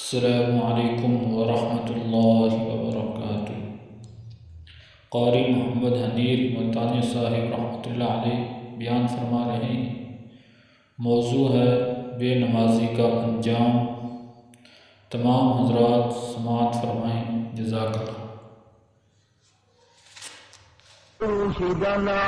السلام علیکم ورحمۃ اللہ وبرکاتہ۔ قاری محمد حنیر ملتانی صاحب رحمۃ اللہ علیہ بیان فرما رہے ہیں۔ موضوع ہے بے نمازی کا انجام۔ تمام حضرات سماعت فرمائیں، جزاک اللہ۔ مرشدنا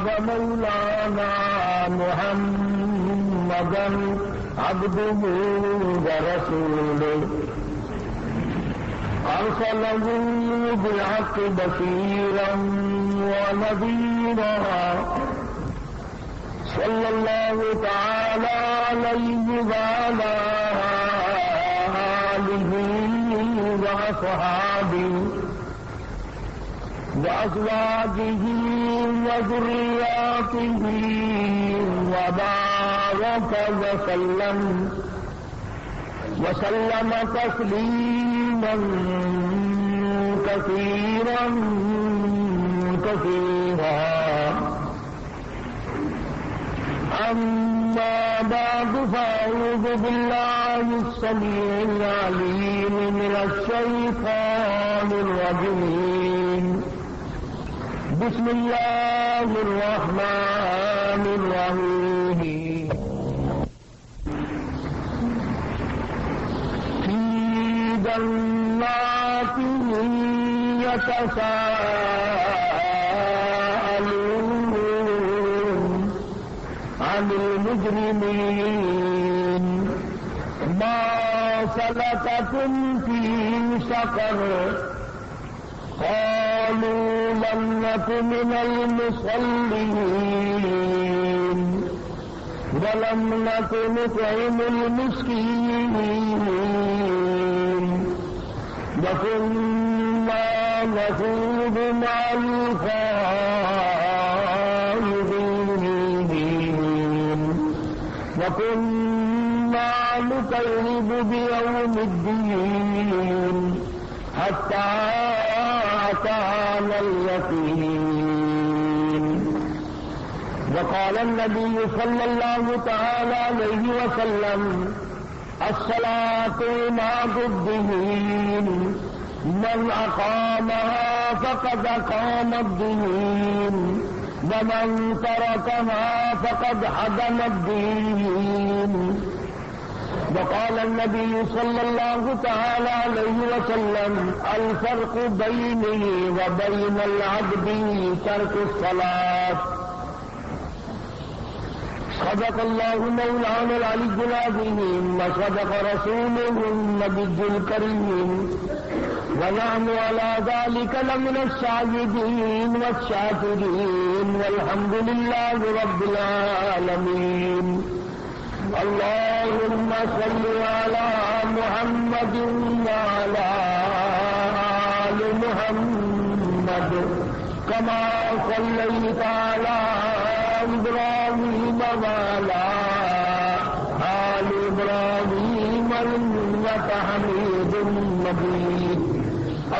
ومولانا محمدا عبده ورسوله أرسله بالحق بشيرا ونذيرا صلى الله تعالى عليه وعلى آله وأصحابه وأزواجه وذرياته وبارك وسلم تسليما كثيرا أما بعد فأعوذ بالله السميع العليم من الشيطان الرجيم بسم الله الرحمن الرحيم في جنات يتساءلون عن المجرمين ما سلككم في سقر قالوا لم نك من المصلين ولم نك نطعم المسكين وكنا نخوض مع الخائضين وكنا نكذب بيوم الدين حتى أتانا اليقين وقال النبي صلى الله تعالى عليه وسلم الصلاة عماد الدين من أقامها فقد أقام الدين ومن تركها فقد هدم الدين وقال النبي صلى الله تعالى عليه وسلم الفرق بيني وبين العبد ترك الصلاة صدق الله مولانا العلي العظيم وصدق رسوله النبي الكريم ونحن على ذلك لمن الشاهدين والشاكرين والحمد لله رب العالمين اللهم صل على محمد وعلى آل محمد كما صليت على إبراهيم وعلى آل إبراهيم إنك حميد مجيد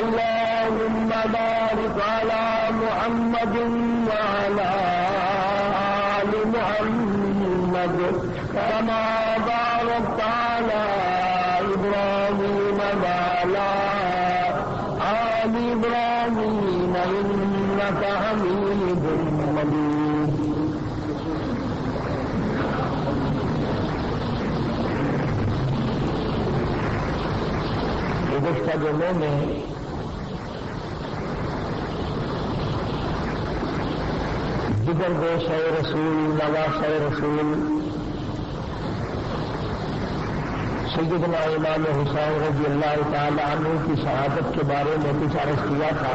اللهم بارك على محمد وعلى آل محمد كما باركت على إبراهيم وعلى آل إبراهيم إنك حميد مجيد گزشتہ جمعوں میں جگر گوش رسول نواز رسول سیدنا امام حسین رضی اللہ تعالی عنہ کی شہادت کے بارے میں کچھ عرض کیا تھا۔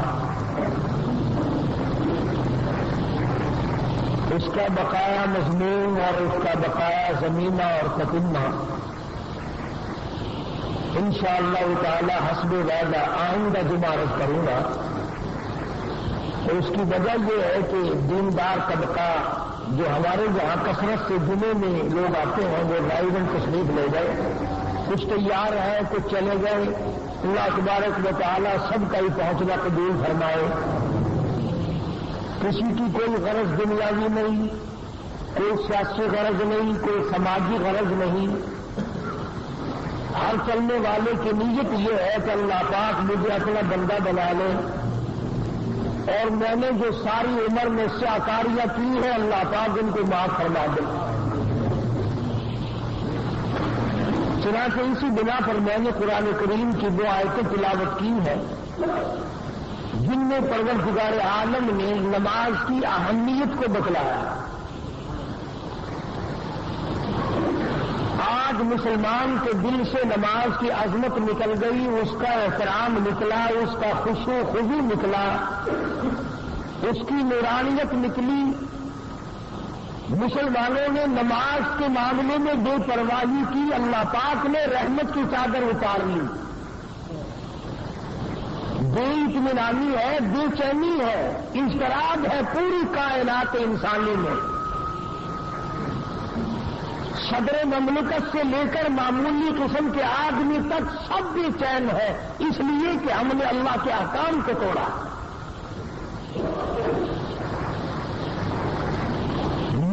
اس کا بقایا مضمون اور اس کا بقایا زمینہ اور تتمہ انشاءاللہ تعالی حسب وعدہ آئندہ جمعہ عرض کروں گا۔ اس کی وجہ یہ ہے کہ دیندار طبقہ جو ہمارے یہاں کثرت سے جمعے میں لوگ آتے ہیں وہ غائباً تشریف لے گئے، کچھ تیار ہیں کچھ چلے گئے۔ اللہ تبارک و تعالی سب کا ہی پہنچنا قبول فرمائے۔ کسی کی کوئی غرض دنیاوی نہیں، کوئی سیاسی غرض نہیں، کوئی سماجی غرض نہیں، ہر چلنے والے کی نیت یہ ہے کہ اللہ پاک مجھے اپنا بندہ بنا لے، اور میں نے جو ساری عمر میں سیاکاریاں کی ہے اللہ پاک ان کو معاف فرما دے۔ چنانچہ اسی بنا پر میں نے قرآن کریم کی دو آیتیں تلاوت کی ہے جن میں پروردگار عالم نے نماز کی اہمیت کو بتلایا۔ آج مسلمان کے دل سے نماز کی عظمت نکل گئی، اس کا احترام نکلا، اس کا خشوع و خضوع نکلا، اس کی نورانیت نکلی۔ مسلمانوں نے نماز کے معاملے میں بے پرواہی کی، اللہ پاک نے رحمت کی چادر اتار لی۔ بے اطمینانی ہے، بے چینی ہے، اضطراب ہے پوری کائنات انسانی میں۔ صدر مملکت سے لے کر معمولی قسم کے آدمی تک سب بے چین ہے، اس لیے کہ ہم نے اللہ کے احکام کو توڑا۔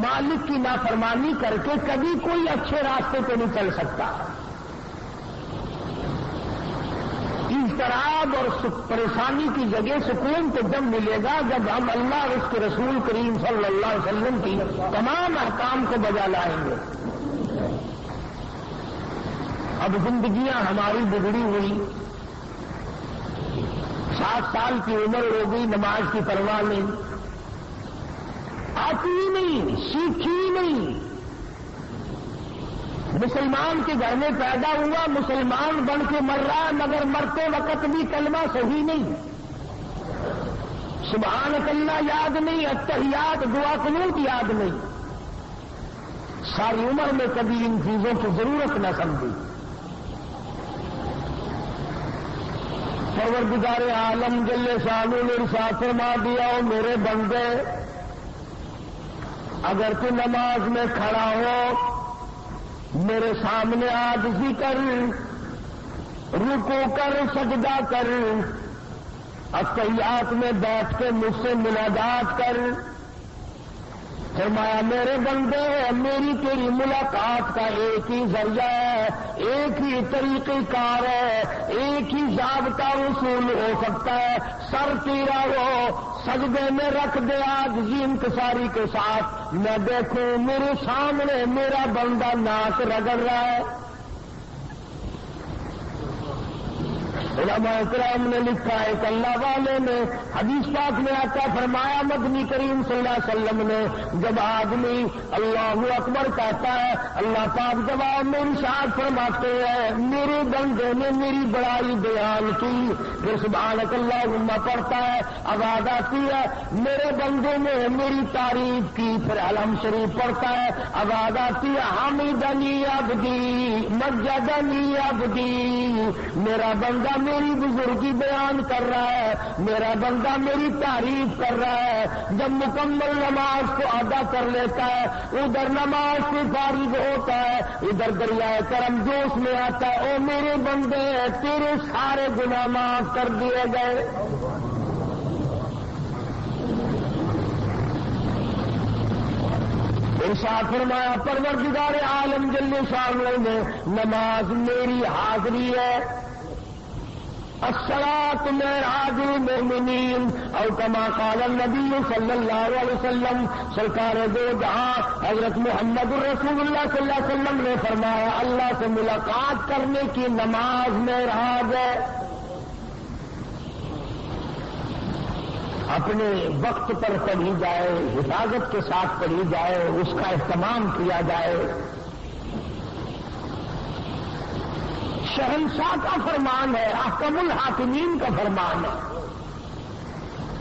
مالک کی نافرمانی کر کے کبھی کوئی اچھے راستے پہ نہیں چل سکتا۔ اضطراب اور پریشانی کی جگہ سکون تو جب ملے گا جب ہم اللہ اور اس کے رسول کریم صلی اللہ علیہ وسلم کی تمام احکام کو بجا لائیں گے۔ اب زندگیاں ہماری بگڑی ہوئی، 60 سال کی عمر ہو گئی، نماز کی پرواہ نہیں، آتی ہی نہیں، سیکھی نہیں۔ مسلمان کے گھر میں پیدا ہوا، مسلمان بن کے مر رہا، مگر مرتے وقت بھی کلمہ صحیح نہیں، سبحانک اللہ یاد نہیں، التحیات دعا قنوت یاد نہیں، ساری عمر میں کبھی ان چیزوں کی ضرورت نہ سمجھی۔ پروردگار عالم جل شانہ نے ارشاد فرما دیا، او میرے بندے اگر تو نماز میں کھڑا ہو میرے سامنے عاجزی کر، رکوع کر، سجدہ کر، التحیات میں بیٹھ کے مجھ سے مناجات کر۔ فرمایا میرے بندے میری تیری ملاقات کا ایک ہی ذریعہ ہے، ایک ہی طریقہ کار ہے، ایک ہی ضابطہ اصول ہو سکتا ہے، سر تیرا ہو، سجدے میں رکھ دے عاجزی انکساری کے ساتھ، میں دیکھوں میرے سامنے میرا بندہ ناک رگڑ رہا ہے۔ علماء کرام نے لکھا ہے کہ اللہ والے نے حدیث پاک میں آتا فرمایا، مدنی کریم صلی اللہ علیہ وسلم نے جب آدمی اللہ اکبر کہتا ہے اللہ پاک جواب میں ارشاد فرماتے ہیں میرے بندے نے میری بڑائی بیان کی، پھر سبحانک اللہم پڑھتا ہے، آواز آتی ہے میرے بندے نے میری تعریف کی، پھر علم شریف پڑھتا ہے، آواز آتی ہے حمیدنی عبدی مجدنی عبدی، میرا بندہ میری بزرگی بیان کر رہا ہے، میرا بندہ میری تعریف کر رہا ہے۔ جب مکمل نماز کو ادا کر لیتا ہے ادھر نماز سے فارغ ہوتا ہے، ادھر دریائے کرم جوش میں آتا ہے، او میرے بندے تیرے سارے گناہ معاف کر دیے گئے۔ ارشاد فرمایا پروردگار عالم جل شانہ نے نماز میری حاضری ہے، الصلاۃ معراج المؤمنین، او کما قال النبی صلی اللہ علیہ وسلم، سرکار دو جہاں حضرت محمد رسول اللہ صلی اللہ علیہ وسلم نے فرمایا اللہ سے ملاقات کرنے کی نماز معراج ہے۔ اپنے وقت پر پڑھی جائے، حفاظت کے ساتھ پڑھی جائے، اس کا اہتمام کیا جائے۔ شہنشاہ کا فرمان ہے، احکم الحاکمین کا فرمان ہے،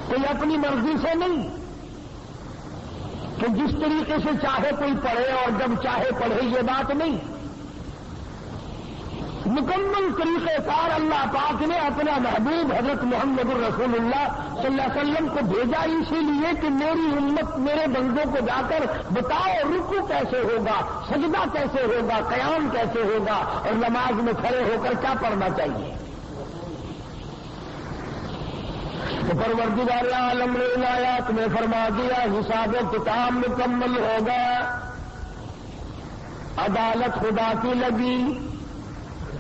کوئی اپنی مرضی سے نہیں کہ جس طریقے سے چاہے کوئی پڑھے اور جب چاہے پڑھے، یہ بات نہیں۔ مکمل طریقہ کار اللہ پاک نے اپنا محبوب حضرت محمد الرسول اللہ صلی اللہ علیہ وسلم کو بھیجا اسی لیے کہ میری امت میرے بندوں کو جا کر بتاؤ رکوع کیسے ہوگا، سجدہ کیسے ہوگا، قیام کیسے ہوگا، اور نماز میں کھڑے ہو کر کیا پڑھنا چاہیے۔ تو پروردگار عالم نے آیات میں فرما دیا حساب و کتاب مکمل ہوگا، عدالت خدا کی لگی،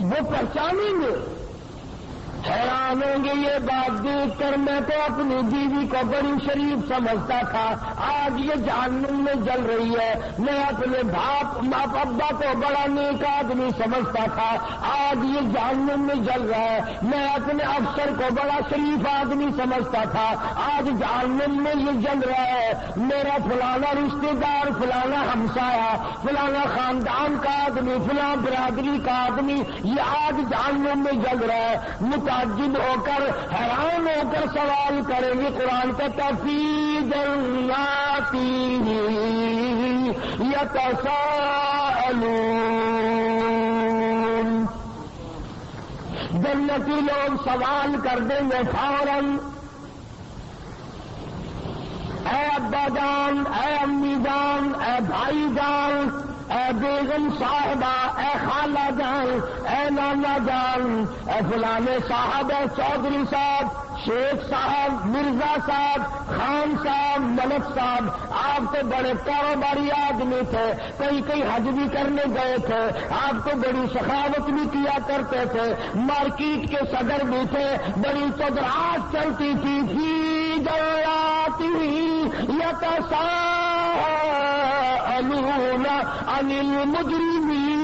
وہ پہچانیں گے. حیران ہوں گے یہ بات دیکھ کر, میں تو اپنی بیوی کو بڑی شریف سمجھتا تھا, آج یہ جہنم میں جل رہی ہے. میں اپنے باپ ابا کو بڑا نیک آدمی سمجھتا تھا, آج یہ جہنم میں جل رہا ہے. میں اپنے افسر کو بڑا شریف آدمی سمجھتا تھا, آج جہنم میں یہ جل رہا ہے. میرا فلانا رشتے دار, فلانا ہمسایا, فلانا خاندان کا آدمی, فلاں برادری کا آدمی یہ آج جہنم میں جل رہا ہے. متعجب ہو کر, حیران ہو کر سوال کریں گے. قرآن کہتا فی جنات یتساءلون, جنتی لوگ سوال کر دیں گے فوراً, اے ابا جان, اے امی جان, اے بھائی جان, اے بیگم صاحبہ, اے خالہ جان, اے نانا جان, اے فلانے صاحب, اے چودھری صاحب, شیخ صاحب, مرزا صاحب, خان صاحب, ملک صاحب, آپ تو بڑے کاروباری آدمی تھے, کئی حج بھی کرنے گئے تھے, آپ تو بڑی سخاوت بھی کیا کرتے تھے, مارکیٹ کے صدر بھی تھے, بڑی چودراہٹ چلتی تھی. فی جنات یتساءلون عن المجرمین.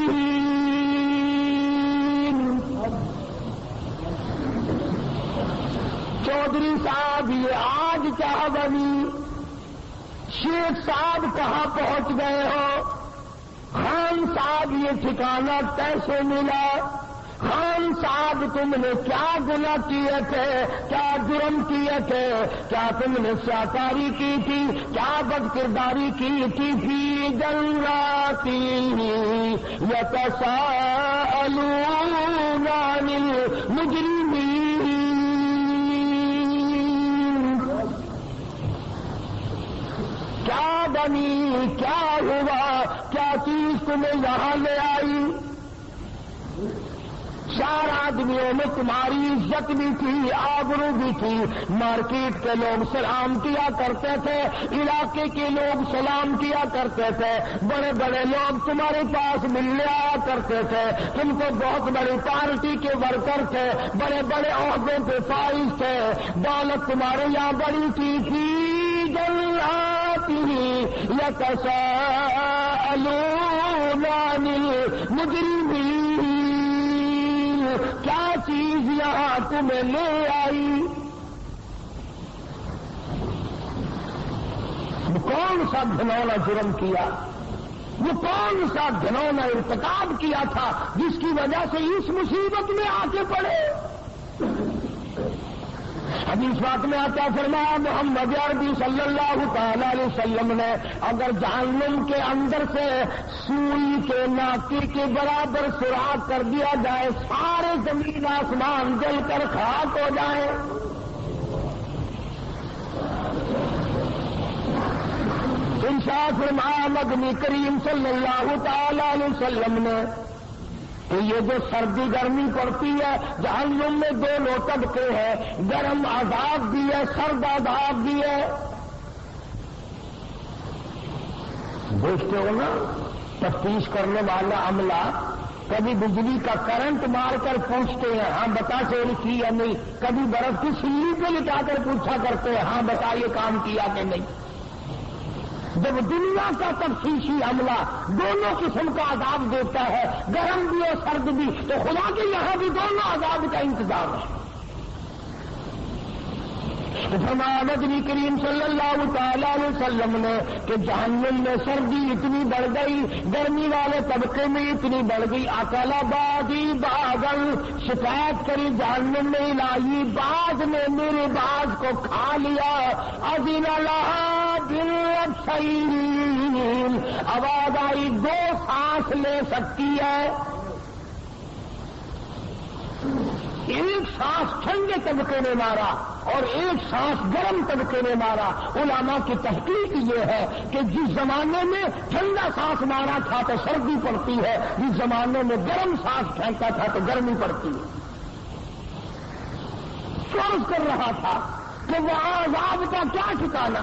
چودھری صاحب یہ آج کیا بنی, شیخ صاحب کہاں پہنچ گئے ہو, خان صاحب یہ ٹھکانہ کیسے ملا, خان صاحب تم نے کیا گناہ کیے تھے, کیا جرم کیے تھے, کیا تم نے سیاکاری کی تھی, کیا بد کرداری کی تھی. فی جنات یتساءلون عن المجرمین. کیا بنی, کیا ہوا, کیا چیز تمہیں یہاں لے آئی. 4 آدمیوں میں تمہاری عزت بھی تھی, آبرو بھی تھی, مارکیٹ کے لوگ سلام کیا کرتے تھے, علاقے کے لوگ سلام کیا کرتے تھے, بڑے بڑے لوگ تمہارے پاس ملنے آیا کرتے تھے, تم کو بہت بڑی پارٹی کے ورکر تھے, بڑے بڑے عہدوں پہ فائز تھے, دولت تمہارے یہاں بڑی تھی. فی جنات یتساءلون عن المجرمین. کیا چیز یہاں تمہیں لے آئی, کون سا گھنونا جرم کیا, وہ کون سا گھنونا ارتکاب کیا تھا جس کی وجہ سے اس مصیبت میں آ کے پڑے. حدیث بات میں آتا فرمایا محمد عربی صلی اللہ تعالی علیہ وسلم نے, اگر جہنم کے اندر سے سوئی کے ناکی کے برابر سوراخ کر دیا جائے, سارے زمین آسمان جل کر خاک ہو جائے. ارشاد فرمایا مدنی کریم صلی اللہ تعالی علیہ وسلم نے کہ یہ جو سردی گرمی پڑتی ہے, جہنم میں 2 طبقے ہیں, گرم عذاب بھی ہے, سرد عذاب بھی ہے. دیکھتے ہو نا, تفتیش کرنے والا عملہ کبھی بجلی کا کرنٹ مار کر پوچھتے ہیں, ہاں بتا چوری کی یا نہیں, کبھی برف کی سلی پہ لٹا کر پوچھا کرتے ہیں, ہاں بتا یہ کام کیا کہ نہیں. جب دنیا کا تفتیشی عملہ دونوں قسم کا عذاب دیتا ہے, گرم بھی اور سرد بھی, تو خدا کے یہاں بھی دونوں عذاب کا انتظام ہے. فرمایا نبی کریم صلی اللہ تعالی علیہ وسلم نے کہ جہنم میں سردی اتنی بڑھ گئی, گرمی والے طبقے میں اتنی بڑھ گئی. اکل بادی باغل, شکایت کری جہنم میں الہی, باز نے میرے باز کو کھا لیا. اذن لہا بالسعیر, آواز آئی 2 سانس لے سکتی ہے, ایک سانس ٹھنڈے طبقے نے مارا اور ایک سانس گرم طبقے نے مارا. علماء کی تحقیق یہ ہے کہ جس زمانے میں ٹھنڈا سانس مارا تھا تو سردی پڑتی ہے, جس زمانے میں گرم سانس پھینکا تھا تو گرمی پڑتی ہے. فرض کر رہا تھا کہ وہاں عذاب کا کیا ٹھکانا,